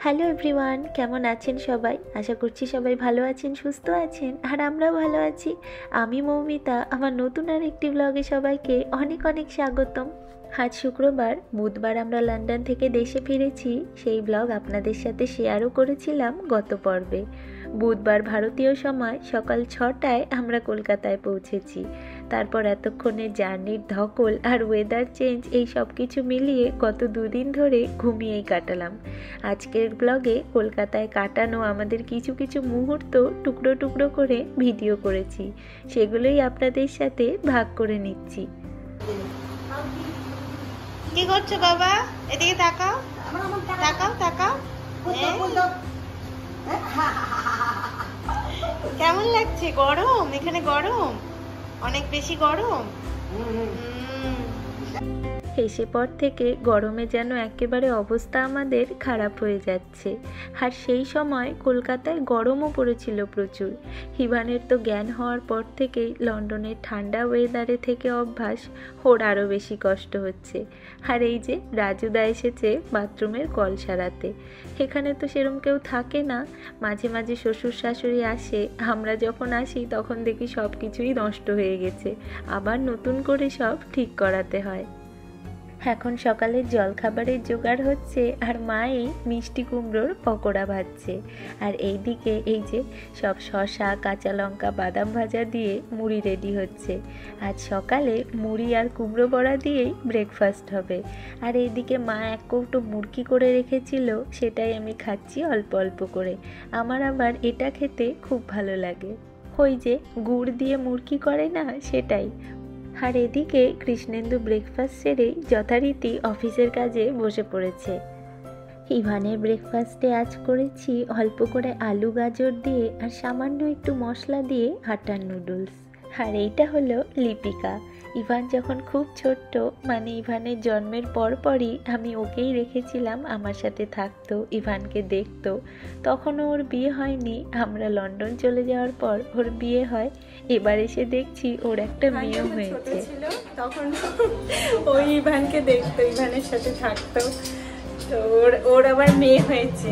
Hello everyone, কেমন আছেন সবাই? আশা করছি সবাই ভালো আছেন, সুস্থ আছেন, আর আমরাও ভালো আছি। আমি মৌমিতা, আমার নতুন আর একটি ব্লগে সবাইকে অনেক অনেক স্বাগতম। আজ শুক্রবার, বুধবার আমরা লন্ডন থেকে দেশে ফিরেছি। সেই ব্লগ আপনাদের সাথে শেয়ারও করেছিলাম গত পর্বে। বুধবার ভারতীয় সময় সকাল 6টায় আমরা কলকাতায় পৌঁছেছি। তারপর এতক্ষণের জার্নির ধকল আর ওয়েদার চেঞ্জ, এই সব কিছু মিলিয়ে গত দুদিন ধরে ঘুমিয়েই কাটালাম। আজকের ব্লগে কলকাতায় কাটানো আমাদের কিছু কিছু মুহূর্ত টুকরো টুকরো করে ভিডিও করেছি, সেগুলোই আপনাদের সাথে ভাগ করে নিচ্ছি। কি করছো বাবা? এদিকে তাকাও, তাকাও তাকাও। কেমন লাগছে? গরম? এখানে গরম, অনেক বেশি গরম। এসে পর থেকে গরমে যেন একেবারে অবস্থা আমাদের খারাপ হয়ে যাচ্ছে। আর সেই সময় কলকাতায় গরমও পড়েছিল প্রচুর। হিভানের তো জ্ঞান হওয়ার পর থেকেই লন্ডনের ঠান্ডা ওয়েদারে থেকে অভ্যাস, ওর আরও বেশি কষ্ট হচ্ছে। আর এই যে রাজুদা এসেছে বাথরুমের কল সারাতে। এখানে তো সেরম কেউ থাকে না, মাঝে মাঝে শ্বশুর শাশুড়ি আসে। আমরা যখন আসি তখন দেখি সব কিছুই নষ্ট হয়ে গেছে, আবার নতুন করে সব ঠিক করাতে হয়। এখন সকালের জলখাবারের জোগাড় হচ্ছে, আর মা এই মিষ্টি কুমড়োর পকোড়া ভাজছে। আর এইদিকে এই যে সব শসা, কাঁচা লঙ্কা, বাদাম ভাজা দিয়ে মুড়ি রেডি হচ্ছে। আজ সকালে মুড়ি আর কুমড়ো বড়া দিয়েই ব্রেকফাস্ট হবে। আর এইদিকে মা এক কৌটো মুরগি করে রেখেছিল, সেটাই আমি খাচ্ছি অল্প অল্প করে। আমার আবার এটা খেতে খুব ভালো লাগে। ওই যে গুড় দিয়ে মুরগি করে না, সেটাই। আর এদিকে কৃষ্ণেন্দু ব্রেকফাস্ট সেরেই যথারীতি অফিসের কাজে বসে পড়েছে। ইভানের ব্রেকফাস্টে আজ করেছি অল্প করে আলু গাজর দিয়ে আর সামান্য একটু মশলা দিয়ে আটার নুডলস। আর এইটা হলো লিপিকা। ইভান যখন খুব ছোট্ট, মানে ইভানের জন্মের পরপরই আমি ওকেই রেখেছিলাম, আমার সাথে থাকতো, ইভানকে দেখতো। তখনও ওর বিয়ে হয়নি, আমরা লন্ডন চলে যাওয়ার পর ওর বিয়ে হয়। এবার এসে দেখছি ওর একটা মেয়েও হয়েছে। তখন ওই ইভানকে দেখতো, ইভানের সাথে থাকতো। তো ওর আবার মেয়ে হয়েছে।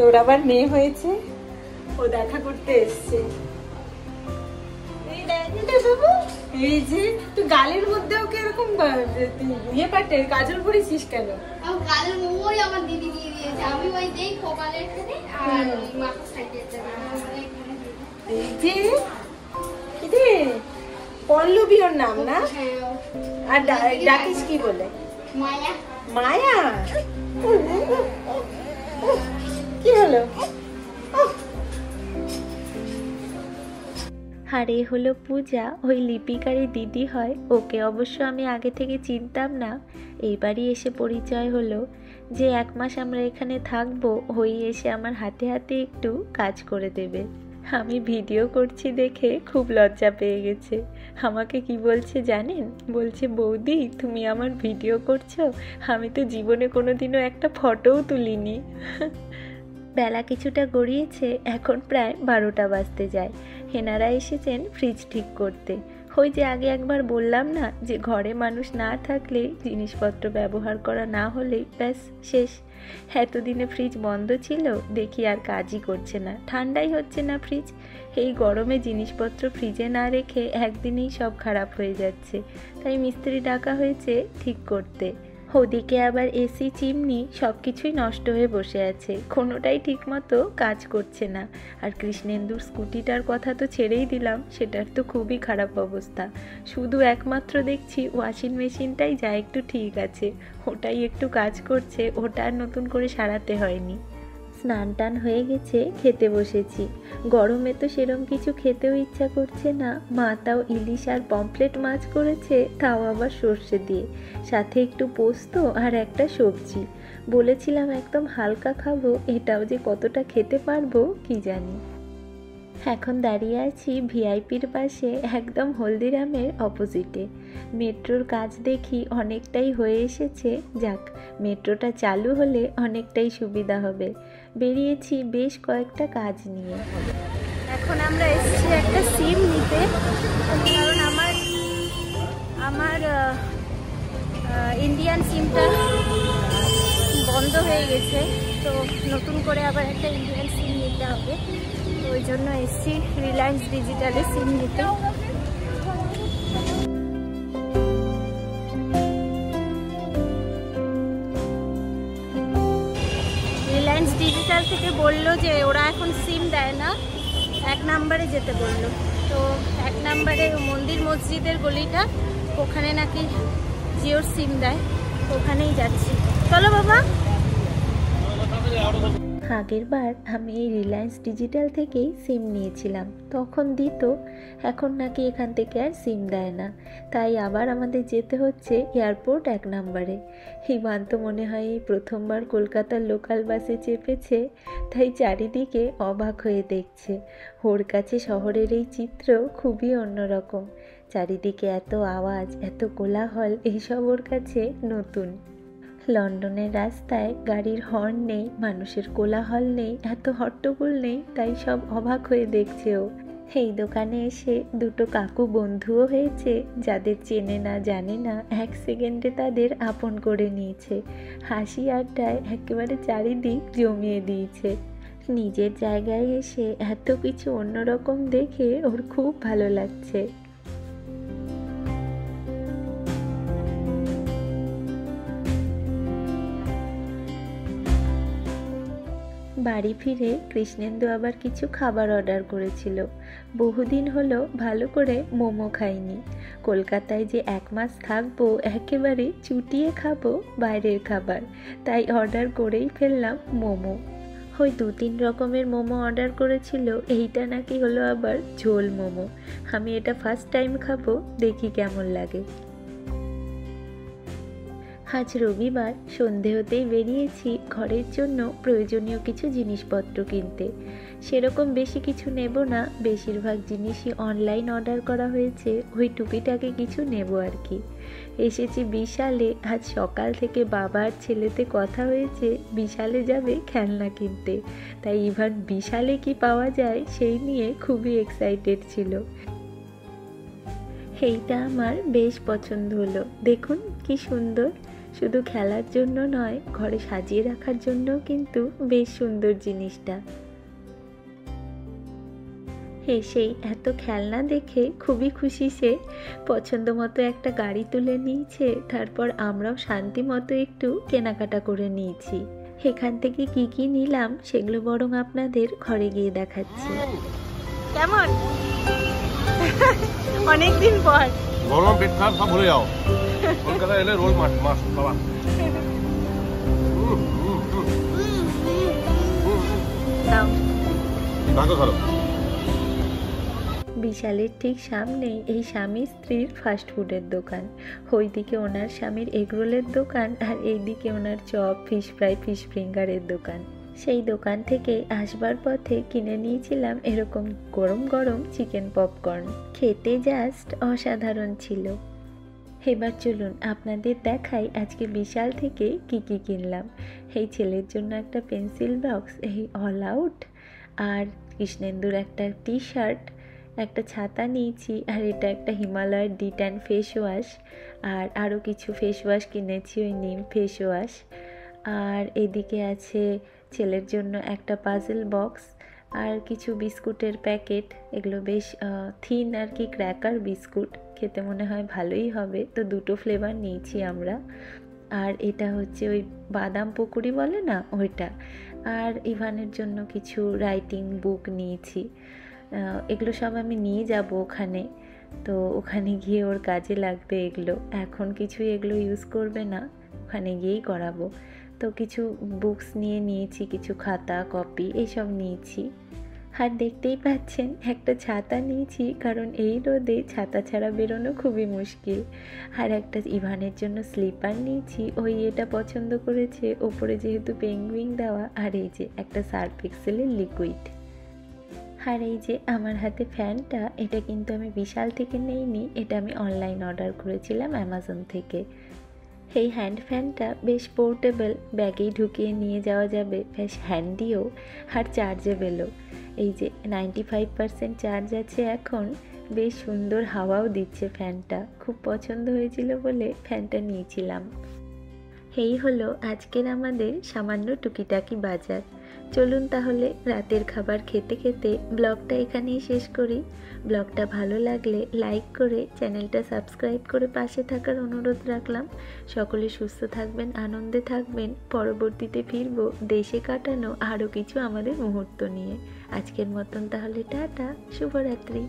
ওর আবার মেয়ে হয়েছে, ও দেখা করতে এসছে। এই যে তুই গালের মধ্যে ওকে এরকম ইয়ে পাটে কাজল করেছিস কেন? গালের মোমোই আমার দিদি দিয়ে দিয়েছে, আমি ওই দেই কপালের এখানে আর মাথা সাইডে। এই যে কি পল্লবী ওর নাম না? আর ডাকিস কি বলে? মায়া। মায়া? কি হলো? আর এ হলো পূজা, ওই লিপিকারই দিদি হয়। ওকে অবশ্য আমি আগে থেকে চিনতাম না, এইবারই এসে পরিচয় হলো। যে 1 মাস আমরা এখানে থাকবো, ওই এসে আমার হাতে হাতে একটু কাজ করে দেবে। আমি ভিডিও করছি দেখে খুব লজ্জা পেয়ে গেছে। আমাকে কি বলছে জানেন? বলছে, বৌদি তুমি আমার ভিডিও করছো? আমি তো জীবনে কোনোদিনও একটা ফটোও তুলিনি। বেলা কিছুটা গড়িয়েছে, এখন প্রায় 12টা বাজতে যায়। হেনারা এসেছেন ফ্রিজ ঠিক করতে। ওই যে আগে একবার বললাম না, যে ঘরে মানুষ না থাকলে, জিনিসপত্র ব্যবহার করা না হলেই ব্যাস শেষ। এতদিনে ফ্রিজ বন্ধ ছিল, দেখি আর কাজই করছে না, ঠান্ডাই হচ্ছে না ফ্রিজ। এই গরমে জিনিসপত্র ফ্রিজে না রেখে একদিনেই সব খারাপ হয়ে যাচ্ছে, তাই মিস্ত্রি ডাকা হয়েছে ঠিক করতে। ওদিকে আবার এসি, চিমনি সব কিছুই নষ্ট হয়ে বসে আছে, কোনোটাই ঠিকমতো কাজ করছে না। আর কৃষ্ণেন্দুর স্কুটিটার কথা তো ছেড়েই দিলাম, সেটার তো খুবই খারাপ অবস্থা। শুধু একমাত্র দেখছি ওয়াশিং মেশিনটাই যা একটু ঠিক আছে, ওটাই একটু কাজ করছে, ওটা আর নতুন করে সারাতে হয়নি। স্নান টান হয়ে গেছে, খেতে বসেছি। গরমে তো সেরম কিছু খেতেও ইচ্ছা করছে না। মা তাও ইলিশ আর পমফ্লেট মাছ করেছে, তাও আবার সর্ষে দিয়ে, সাথে একটু পোস্ত আর একটা সবজি। বলেছিলাম একদম হালকা খাবো, এটাও যে কতটা খেতে পারবো কি জানি। এখন দাঁড়িয়ে আছি ভিআইপির পাশে, একদম হলদিরামের অপোজিটে। মেট্রোর কাজ দেখি অনেকটাই হয়ে এসেছে। যাক, মেট্রোটা চালু হলে অনেকটাই সুবিধা হবে। বেরিয়েছি বেশ কয়েকটা কাজ নিয়ে। এখন আমরা এসেছি একটা সিম নিতে, কারণ আমার ইন্ডিয়ান সিমটা বন্ধ হয়ে গেছে, তো নতুন করে আবার একটা ইন্ডিয়ান সিম নিতে হবে। তো ওই জন্য এসছি রিলায়েন্স ডিজিটালে সিম নিতে। রিলায়েন্স ডিজিটাল থেকে বললো যে ওরা এখন সিম দেয় না, 1 নম্বরে যেতে বললো। তো 1 নম্বরে মন্দির মসজিদের গলিটা, ওখানে নাকি জিওর সিম দেয়, ওখানেই যাচ্ছি। চলো বাবা। আগের বার আমি এই রিলায়েন্স ডিজিটাল থেকেই সিম নিয়েছিলাম, তখন দিত, এখন নাকি এখান থেকে আর সিম দেয় না, তাই আবার আমাদের যেতে হচ্ছে এয়ারপোর্ট 1 নম্বরে। হিমান তো মনে হয় এই প্রথমবার কলকাতার লোকাল বাসে চেপেছে, তাই চারিদিকে অবাক হয়ে দেখছে। ওর কাছে শহরের এই চিত্র খুবই অন্যরকম, চারিদিকে এত আওয়াজ, এত কোলাহল, এইসব ওর কাছে নতুন। লন্ডনের রাস্তায় গাড়ির হর্ন নেই, মানুষের কোলাহল নেই, এত হট্টগোল নেই, তাই সব অবাক হয়ে দেখছে ও। এই দোকানে এসে দুটো কাকু বন্ধুও হয়েছে, যাদের চেনে না জানে না, 1 সেকেন্ডে তাদের আপন করে নিয়েছে। হাসি আড্ডায় একেবারে চারিদিক জমিয়ে দিয়েছে। নিজের জায়গায় এসে এত কিছু অন্যরকম দেখে ওর খুব ভালো লাগছে। বাড়ি ফিরে কৃষ্ণেন্দু আবার কিছু খাবার অর্ডার করেছিল। বহুদিন হলো ভালো করে মোমো খাইনি। কলকাতায় যে 1 মাস থাকবো, একেবারে চুটিয়ে খাবো বাইরের খাবার, তাই অর্ডার করেই ফেললাম মোমো। ওই 2-3 রকমের মোমো অর্ডার করেছিল, এইটা নাকি হলো আবার ঝোল মোমো। আমি এটা ফার্স্ট টাইম খাবো, দেখি কেমন লাগে। আজ রবিবার, সন্ধে হতেই বেরিয়েছি ঘরের জন্য প্রয়োজনীয় কিছু জিনিসপত্র কিনতে। সেরকম বেশি কিছু নেব না, বেশিরভাগ জিনিসই অনলাইন অর্ডার করা হয়েছে, ওই টুকিটাকে কিছু নেব আর কি। এসেছি বিশালে, আজ সকাল থেকে বাবা আর ছেলেতে কথা হয়েছে বিশালে যাবে খেলনা কিনতে, তাই ইভান বিশালে কি পাওয়া যায় সেই নিয়ে খুবই এক্সাইটেড ছিল। এইটা আমার বেশ পছন্দ হলো, দেখুন কি সুন্দর। শুধু খেলার জন্য নয়, ঘরে সাজিয়ে রাখার জন্যও কিন্তু বেশ সুন্দর জিনিসটা। সেই এত খেলনা দেখে খুবই খুশি সে। পছন্দ মতো একটা গাড়ি তুলে নিয়েছে, তারপর আমরাও শান্তি মতো একটু কেনাকাটা করে নিয়েছি। এখান থেকে কি কি নিলাম সেগুলো বরং আপনাদের ঘরে গিয়ে দেখাচ্ছি। কেমন? অনেকদিন পর। গরম পেট খারাপ সব ভুলে যাও, কলকাতা এলে রোল মাছ মাছ বাবা। ভালো ভালো। বিশালের ঠিক সামনে এই স্বামী স্ত্রীর ফাস্টফুডের দোকান। ওইদিকে ওনার স্বামীর এগরোলের দোকান, আর এইদিকে ওনার চপ, ফিশ ফ্রাই, ফিশ ফিঙ্গারের দোকান। সেই দোকান থেকে আসবার পথে কিনে নিয়েছিলাম এরকম গরম গরম চিকেন পপকর্ন, খেতে জাস্ট অসাধারণ ছিল। এবার চলুন আপনাদের দেখাই আজকে বিশাল থেকে কি কি কিনলাম। এই ছেলের জন্য একটা পেন্সিল বক্স, এই অল আউট, আর কৃষ্ণেন্দুর একটা টি শার্ট, একটা ছাতা নিয়েছি, আর এটা একটা হিমালয়ের D10 ফেস ওয়াশ, আর আরও কিছু ফেস ওয়াশ কিনেছি, ওই নিম ফেস ওয়াশ। আর এদিকে আছে ছেলের জন্য একটা পাজল বক্স, আর কিছু বিস্কুটের প্যাকেট। এগুলো বেশ থিন আর কি, ক্র্যাকার বিস্কুট, খেতে মনে হয় ভালোই হবে, তো 2টো ফ্লেভার নিয়েছি আমরা। আর এটা হচ্ছে ওই বাদাম পকুড়ি বলে না, ওইটা। আর ইভানের জন্য কিছু রাইটিং বুক নিয়েছি। এগুলো সব আমি নিয়ে যাব ওখানে, তো ওখানে গিয়ে ওর কাজে লাগবে এগুলো। এখন কিছুই এগুলো ইউজ করবে না, ওখানে গিয়েই করাবো। তো কিছু বুকস নিয়েছি, কিছু খাতা কপি এইসব নিয়েছি। আর দেখতেই পাচ্ছেন একটা ছাতা নিয়েছি, কারণ এই রোদে ছাতা ছাড়া বেরোনো খুবই মুশকিল। আর একটা ইভানের জন্য স্লিপার নিয়েছি, ওই এটা পছন্দ করেছে, ওপরে যেহেতু পেঙ্গুইন দেওয়া। আর এই যে একটা সার্ফ এক্সেলের লিকুইড। আর এই যে আমার হাতে ফ্যানটা, এটা কিন্তু আমি বিশাল থেকে নেইনি, এটা আমি অনলাইন অর্ডার করেছিলাম অ্যামাজন থেকে। এই হ্যান্ড ফ্যানটা বেশ পোর্টেবল, ব্যাগেই ঢুকিয়ে নিয়ে যাওয়া যাবে, বেশ হ্যান্ডিও আর চার্জেবেলও। এই যে 95% চার্জ আছে এখন, বেশ সুন্দর হাওয়াও দিচ্ছে ফ্যানটা। খুব পছন্দ হয়েছিল বলে ফ্যানটা নিয়েছিলাম। এই হলো আজকের আমাদের সামান্য টুকিটাকি বাজার। চলুন তাহলে রাতের খাবার খেতে খেতে ব্লগটা এখানেই শেষ করি। ব্লগটা ভালো লাগলে লাইক করে চ্যানেলটা সাবস্ক্রাইব করে পাশে থাকার অনুরোধ রাখলাম। সকলে সুস্থ থাকবেন, আনন্দে থাকবেন। পরবর্তীতে ফিরবো দেশে কাটানো আরও কিছু আমাদের মুহূর্ত নিয়ে। আজকের মতন তাহলে টাটা, শুভরাত্রি।